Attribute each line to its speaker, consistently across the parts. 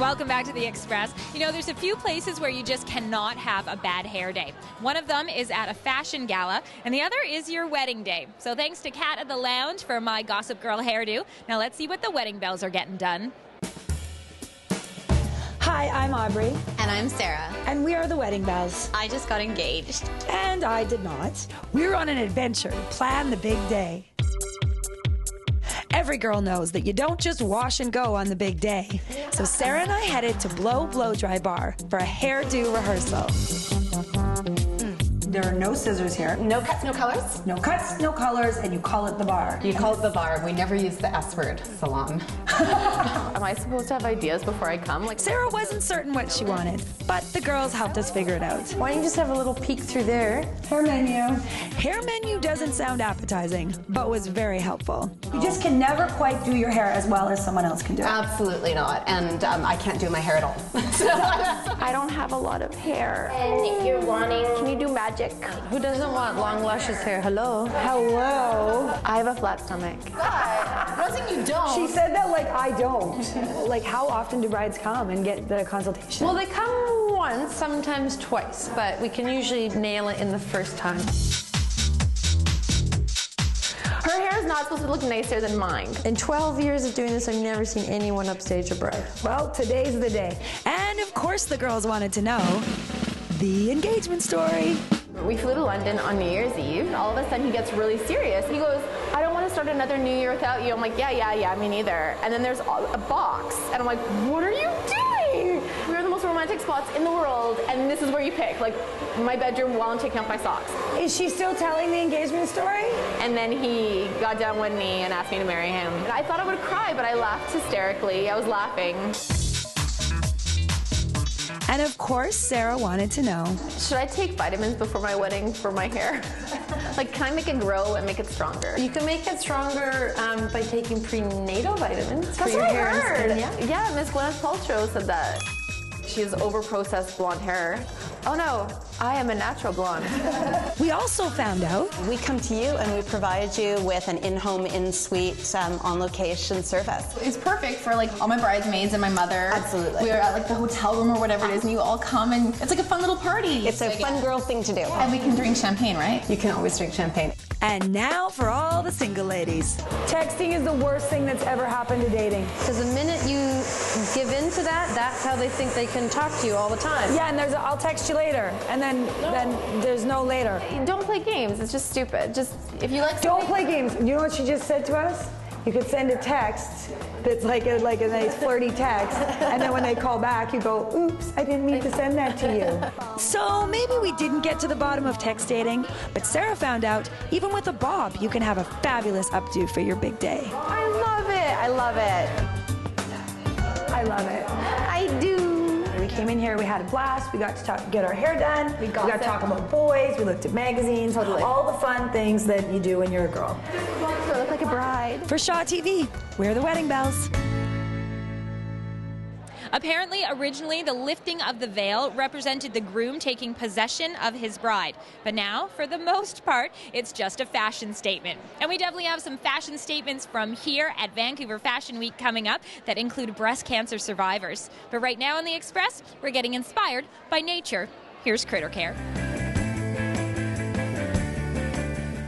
Speaker 1: Welcome back to The Express. You know, there's a few places where you just cannot have a bad hair day. One of them is at a fashion gala, and the other is your wedding day. So thanks to Kat at the Lounge for my Gossip Girl hairdo. Now let's see what the wedding bells are getting done.
Speaker 2: Hi, I'm Aubrey.
Speaker 3: And I'm Sarah.
Speaker 2: And we are the Wedding Bells.
Speaker 3: I just got engaged.
Speaker 2: And I did not. We're on an adventure to plan the big day. Every girl knows that you don't just wash and go on the big day. So Sarah and I headed to Blow Dry Bar for a hairdo rehearsal. There are no scissors here.
Speaker 3: No cuts, no colors?
Speaker 2: No cuts, no colors, and you call it the bar.
Speaker 3: You call it the bar. We never use the S word, salon. Am I supposed to have ideas before I come?
Speaker 2: Sarah wasn't certain what she wanted, but the girls helped us figure it out.
Speaker 3: Why don't you just have a little peek through there?
Speaker 2: Hair menu. Hair menu doesn't sound appetizing, but was very helpful. You just can never quite do your hair as well as someone else can do it.
Speaker 3: Absolutely not. And I can't do my hair at all.
Speaker 4: I don't have a lot of hair.
Speaker 5: And you're wanting...
Speaker 4: Can you do magic?
Speaker 5: Who doesn't want long luscious hair? Hello?
Speaker 2: Hello.
Speaker 4: I have a flat stomach.
Speaker 3: God, wasn't you don't?
Speaker 2: She said that like I don't. Like, how often do brides come and get the consultation?
Speaker 5: Well, they come once, sometimes twice, but we can usually nail it in the first time.
Speaker 4: Her hair is not supposed to look nicer than mine.
Speaker 5: In 12 years of doing this, I've never seen anyone upstage a bride.
Speaker 2: Well, today's the day. And of course the girls wanted to know the engagement story.
Speaker 4: We flew to London on New Year's Eve. All of a sudden he gets really serious. He goes, I don't want to start another New Year without you. I'm like, yeah, me neither. And then there's a box. And I'm like, what are you doing? We're in the most romantic spots in the world, and this is where you pick. Like, my bedroom while I'm taking off my socks.
Speaker 2: Is she still telling the engagement story?
Speaker 4: And then he got down one knee and asked me to marry him. And I thought I would cry, but I laughed hysterically. I was laughing.
Speaker 2: And of course, Sarah wanted to know,
Speaker 4: Should I take vitamins before my wedding for my hair? Like, can I make it grow and make it stronger?
Speaker 5: You can make it stronger by taking prenatal vitamins for
Speaker 4: That's
Speaker 5: your
Speaker 4: what I
Speaker 5: hair
Speaker 4: heard.
Speaker 5: and skin.
Speaker 4: Yeah, Miss Gwyneth Paltrow said that. She has over-processed blonde hair. Oh no, I am a natural blonde.
Speaker 2: we also found out
Speaker 6: We come to you and we provide you with an in-home, in-suite, on-location service.
Speaker 3: It's perfect for like all my bridesmaids and my mother.
Speaker 6: Absolutely.
Speaker 3: We are at like the hotel room or whatever it is, and you all come, and it's like a fun little party.
Speaker 6: It's a fun girl thing to do.
Speaker 3: And we can drink champagne, right?
Speaker 6: You can always drink champagne.
Speaker 2: And now for all the single ladies. Texting is the worst thing that's ever happened to dating.
Speaker 5: Because the minute you give in to that, that's how they think they can talk to you all the time.
Speaker 2: Yeah, and there's a, I'll text you later, and then there's no later.
Speaker 4: Don't play games, it's just stupid. Just, if you like
Speaker 2: Don't play games. You know what she just said to us? You could send a text that's like a nice flirty text, and then when they call back, you go, oops, I didn't mean to send that to you. So maybe we didn't get to the bottom of text dating, but Sarah found out even with a bob, you can have a fabulous updo for your big day.
Speaker 4: I love it, I love it.
Speaker 2: I love it.
Speaker 4: I do.
Speaker 2: We came in here, we had a blast, we got to get our hair done, we got to talk about boys, we looked at magazines, all the fun things that you do when you're a girl.
Speaker 4: I look like a bride.
Speaker 2: For Shaw TV, we're the Wedding Bells.
Speaker 1: Apparently, originally, the lifting of the veil represented the groom taking possession of his bride. But now, for the most part, it's just a fashion statement. And we definitely have some fashion statements from here at Vancouver Fashion Week coming up that include breast cancer survivors. But right now on The Express, we're getting inspired by nature. Here's Critter Care.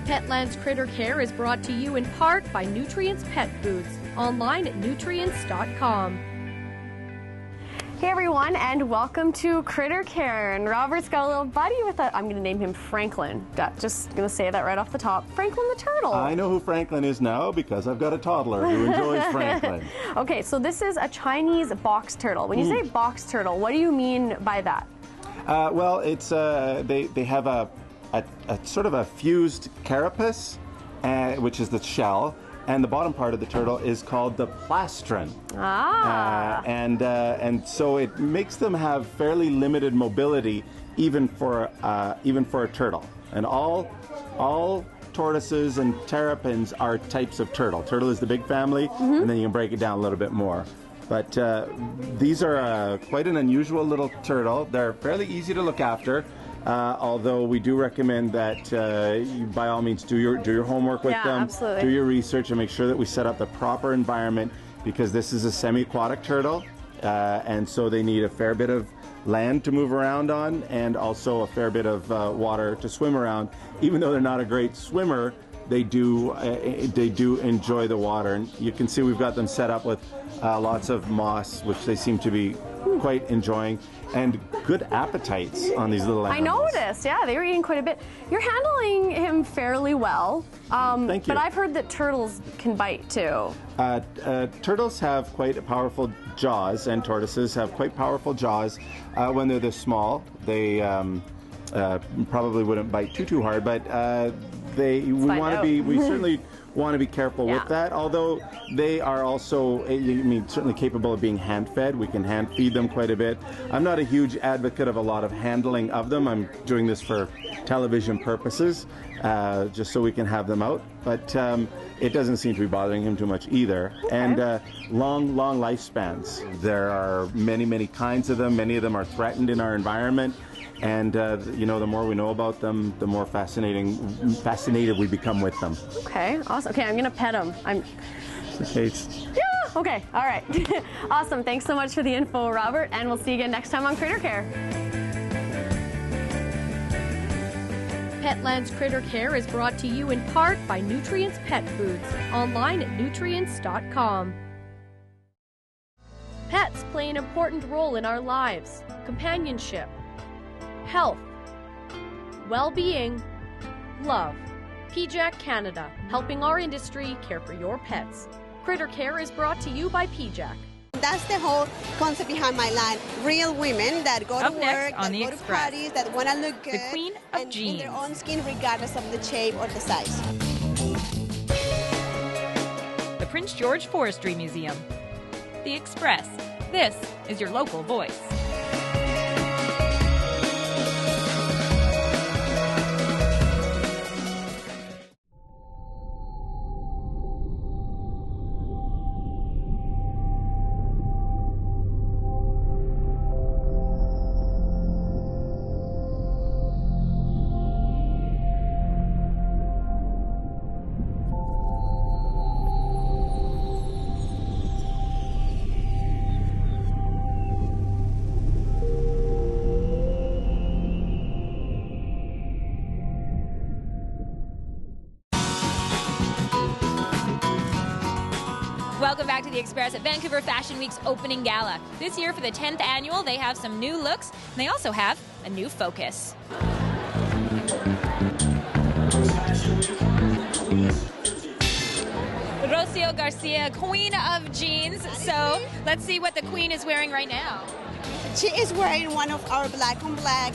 Speaker 7: Petland's Critter Care is brought to you in part by Nutrients Pet Foods. Online at nutrients.com.
Speaker 4: Hey everyone, and welcome to Critter Care. And Robert's got a little buddy with us. I'm going to name him Franklin. Just going to say that right off the top. Franklin the turtle.
Speaker 8: I know who Franklin is now because I've got a toddler who enjoys Franklin.
Speaker 4: Okay, so this is a Chinese box turtle. When you say box turtle, what do you mean by that?
Speaker 8: Well, it's they have a sort of a fused carapace, which is the shell. And the bottom part of the turtle is called the plastron. And so it makes them have fairly limited mobility, even for a turtle. And all tortoises and terrapins are types of turtle. Turtle is the big family, and then you can break it down a little bit more. But these are quite an unusual little turtle. They're fairly easy to look after. Although we do recommend that you, by all means, do your homework with them,
Speaker 4: absolutely.
Speaker 8: do your research, and make sure that we set up the proper environment, because this is a semi-aquatic turtle, and so they need a fair bit of land to move around on, and also a fair bit of water to swim around. Even though they're not a great swimmer, they do enjoy the water. And you can see we've got them set up with lots of moss, which they seem to be quite enjoying, and good appetites on these little animals.
Speaker 7: I noticed, yeah, they were eating quite a bit. You're handling him fairly well.
Speaker 8: Thank you.
Speaker 7: But I've heard that turtles can bite too.
Speaker 8: Turtles have quite powerful jaws, and tortoises have quite powerful jaws. When they're this small, they probably wouldn't bite too hard, but we certainly want to be careful with that, although they are also, certainly capable of being hand-fed. We can hand-feed them quite a bit. I'm not a huge advocate of a lot of handling of them. I'm doing this for television purposes, just so we can have them out. But it doesn't seem to be bothering him too much either. Okay. And long lifespans. There are many kinds of them. Many of them are threatened in our environment. And the more we know about them, the more fascinated we become with them.
Speaker 7: Okay, awesome. Okay, I'm gonna pet him.
Speaker 8: Okay.
Speaker 7: Yeah. Okay. All right. Awesome. Thanks so much for the info, Robert. And we'll see you again next time on Critter Care.
Speaker 9: Petland's Critter Care is brought to you in part by Nutrients Pet Foods. Online at nutrients.com. Pets play an important role in our lives. Companionship, health, well-being, love. PJAC Canada, helping our industry care for your pets. Critter Care is brought to you by PJAC.
Speaker 10: That's the whole concept behind my line. Real women that go to work, that go to parties, that want to look good,
Speaker 1: the queen of jeans,
Speaker 10: in their own skin, regardless of the shape or the size.
Speaker 1: The Prince George Forestry Museum. The Express. This is your local voice. Welcome back to The Express at Vancouver Fashion Week's opening gala. This year for the 10th annual, they have some new looks, and they also have a new focus. Rocio Garcia, queen of jeans. So let's see what the queen is wearing right now.
Speaker 10: She is wearing one of our black on black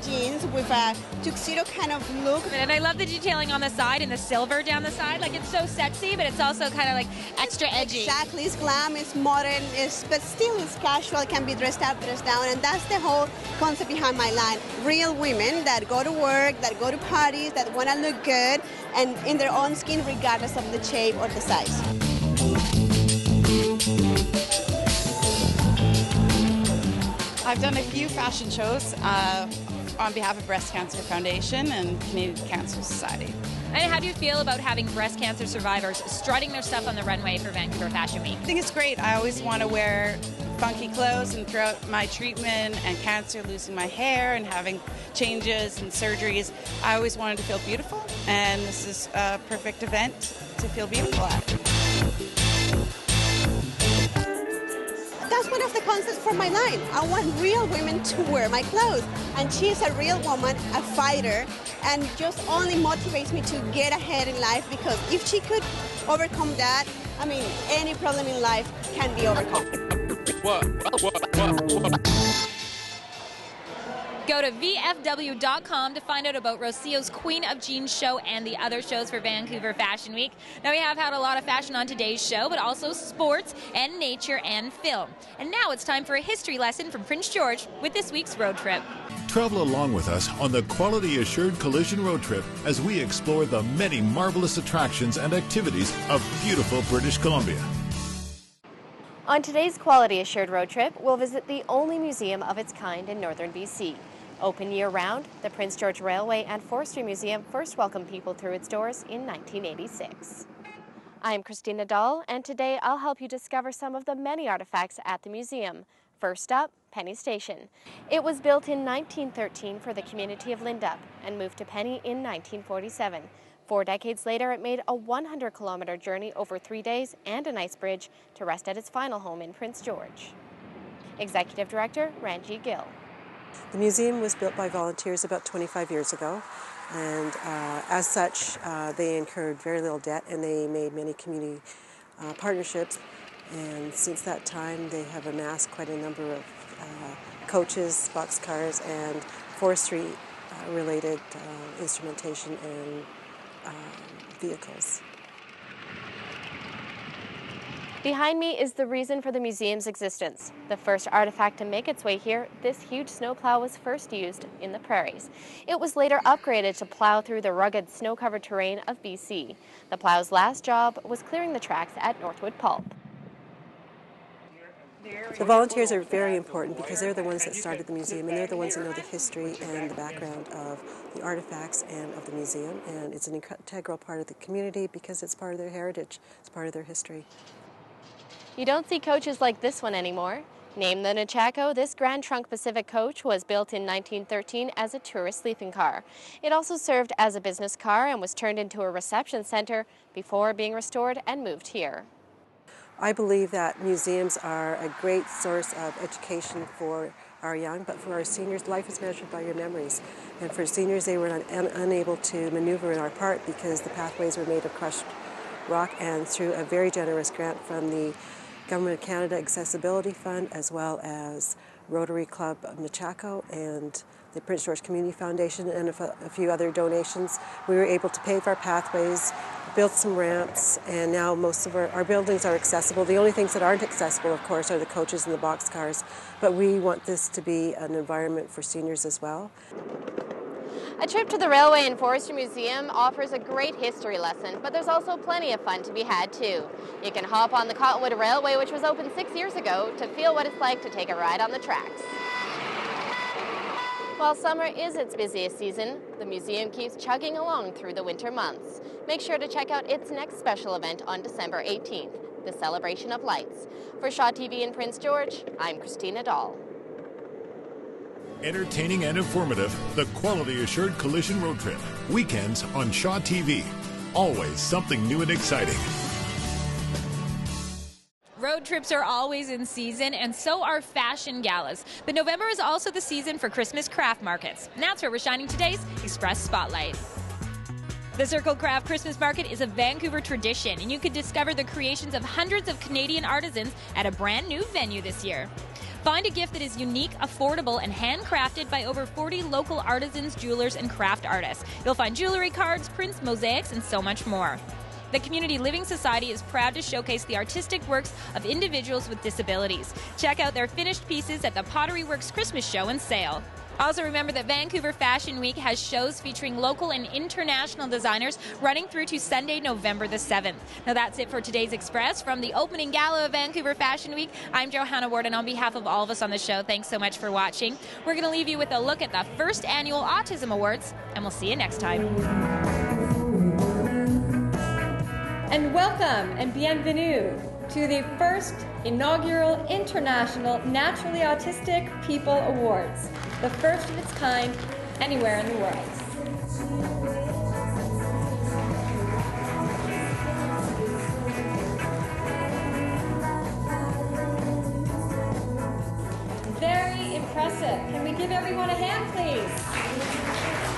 Speaker 10: jeans with a tuxedo kind of look.
Speaker 1: And I love the detailing on the side and the silver down the side. Like, it's so sexy, but it's also kind of like extra edgy.
Speaker 10: Exactly. It's glam, it's modern, but still it's casual. It can be dressed up, dressed down. And that's the whole concept behind my line. Real women that go to work, that go to parties, that want to look good and in their own skin, regardless of the shape or the size.
Speaker 11: I've done a few fashion shows on behalf of Breast Cancer Foundation and Canadian Cancer Society.
Speaker 1: And how do you feel about having breast cancer survivors strutting their stuff on the runway for Vancouver Fashion Week?
Speaker 11: I think it's great. I always want to wear funky clothes, and throughout my treatment and cancer, losing my hair and having changes and surgeries, I always wanted to feel beautiful, and this is a perfect event to feel beautiful at.
Speaker 10: That's one of the concepts for my line. I want real women to wear my clothes. And she's a real woman, a fighter, and just only motivates me to get ahead in life, because if she could overcome that, I mean, any problem in life can be overcome.
Speaker 1: Go to VFW.com to find out about Rocio's Queen of Jeans show and the other shows for Vancouver Fashion Week. Now, we have had a lot of fashion on today's show, but also sports and nature and film. And now it's time for a history lesson from Prince George with this week's road trip.
Speaker 12: Travel along with us on the Quality Assured Collision Road Trip as we explore the many marvelous attractions and activities of beautiful British Columbia.
Speaker 13: On today's Quality Assured Road Trip, we'll visit the only museum of its kind in northern BC. Open year-round, the Prince George Railway and Forestry Museum first welcomed people through its doors in 1986. I'm Christina Dahl, and today I'll help you discover some of the many artifacts at the museum. First up, Penny Station. It was built in 1913 for the community of Lindup and moved to Penny in 1947. 4 decades later, it made a 100-kilometer journey over 3 days and an ice bridge to rest at its final home in Prince George. Executive Director Ranji Gill.
Speaker 14: The museum was built by volunteers about 25 years ago, and as such, they incurred very little debt, and they made many community partnerships. And since that time, they have amassed quite a number of coaches, boxcars, and forestry related instrumentation and vehicles.
Speaker 13: Behind me is the reason for the museum's existence. The first artifact to make its way here, this huge snowplow was first used in the prairies. It was later upgraded to plow through the rugged snow-covered terrain of BC. The plow's last job was clearing the tracks at Northwood Pulp.
Speaker 14: The volunteers are very important because they're the ones that started the museum, and they're the ones that know the history and the background of the artifacts and of the museum, and it's an integral part of the community because it's part of their heritage, it's part of their history.
Speaker 13: You don't see coaches like this one anymore. Named the Nechako, this Grand Trunk Pacific coach was built in 1913 as a tourist sleeping car. It also served as a business car and was turned into a reception center before being restored and moved here.
Speaker 14: I believe that museums are a great source of education for our young, but for our seniors, life is measured by your memories. And for seniors, they were unable to maneuver in our park because the pathways were made of crushed rock, and through a very generous grant from the Government of Canada Accessibility Fund, as well as Rotary Club of Nechako and the Prince George Community Foundation and a few other donations, we were able to pave our pathways, build some ramps, and now most of our buildings are accessible. The only things that aren't accessible, of course, are the coaches and the boxcars, but we want this to be an environment for seniors as well.
Speaker 13: A trip to the Railway and Forestry Museum offers a great history lesson, but there's also plenty of fun to be had too. You can hop on the Cottonwood Railway, which was opened 6 years ago, to feel what it's like to take a ride on the tracks. While summer is its busiest season, the museum keeps chugging along through the winter months. Make sure to check out its next special event on December 18th, the Celebration of Lights. For Shaw TV in Prince George, I'm Christina Dahl.
Speaker 12: Entertaining and informative, the Quality Assured Collision Road Trip. Weekends on Shaw TV. Always something new and exciting.
Speaker 1: Road trips are always in season, and so are fashion galas. But November is also the season for Christmas craft markets. And that's where we're shining today's Express Spotlight. The Circle Craft Christmas Market is a Vancouver tradition, and you can discover the creations of hundreds of Canadian artisans at a brand new venue this year. Find a gift that is unique, affordable, and handcrafted by over 40 local artisans, jewelers, and craft artists. You'll find jewelry, cards, prints, mosaics, and so much more. The Community Living Society is proud to showcase the artistic works of individuals with disabilities. Check out their finished pieces at the Pottery Works Christmas Show and Sale. Also remember that Vancouver Fashion Week has shows featuring local and international designers running through to Sunday, November the 7th. Now that's it for today's Express. From the opening gala of Vancouver Fashion Week, I'm Johanna Ward, and on behalf of all of us on the show, thanks so much for watching. We're going to leave you with a look at the first annual Autism Awards, and we'll see you next time.
Speaker 15: And welcome and bienvenue to the first inaugural International Naturally Autistic People Awards, the first of its kind anywhere in the world. Very impressive. Can we give everyone a hand, please?